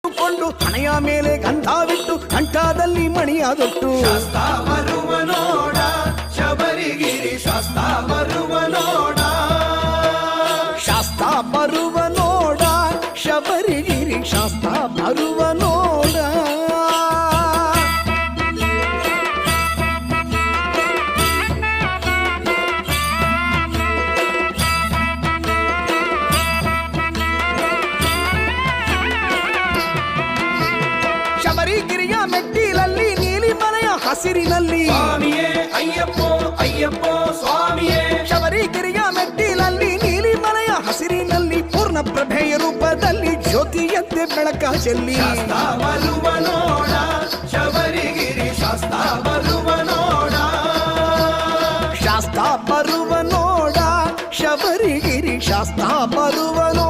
ಕೊಂಡು ಹಣೆಯ ಮೇಲೆ ಗಂಧವಿಟ್ಟು ಕಂಠದಲ್ಲಿ ಮಣಿಯಾದೊಟ್ಟು ಶಾಸ್ತಾ ಬರುವ ನೋಡ ಶಬರಿಗಿರಿ ಶಾಸ್ತಾ ಬರುವ ನೋಡ ಶಾಸ್ತಾ ಬರುವ ನೋಡ ಶಬರಿಗಿರಿ ಶಾಸ್ತಾ ಬರುವ ನೋಡ ಶಬರಿಗಿರಿಯ ಮೆಟ್ಟಿಲಲ್ಲಿ ನೀಲಿ ಮನೆಯ ಹಸಿರಿನಲ್ಲಿ ಸ್ವಾಮಿಯೇ ಅಯ್ಯಪ್ಪೋ ಅಯ್ಯಪ್ಪೋ ಸ್ವಾಮಿಯೇ ಶಬರಿಗಿರಿಯ ಮೆಟ್ಟಿಲಲ್ಲಿ ನೀಲಿ ಮನೆಯ ಹಸಿರಿನಲ್ಲಿ ಪೂರ್ಣ ಪ್ರಭೆಯ ರೂಪದಲ್ಲಿ ಜ್ಯೋತಿಯಂತೆ ಬೆಳಕ ಚೆಲ್ಲಿ ಶಾಸ್ತಾ ಬರುವ ನೋಡ ಶಬರಿಗಿರಿ ಶಾಸ್ತಾ ಬರುವ ನೋಡ ಶಾಸ್ತಾ ಬರುವ ನೋಡ ಶಬರಿಗಿರಿ ಶಾಸ್ತಾ ಬರುವ ನೋಡ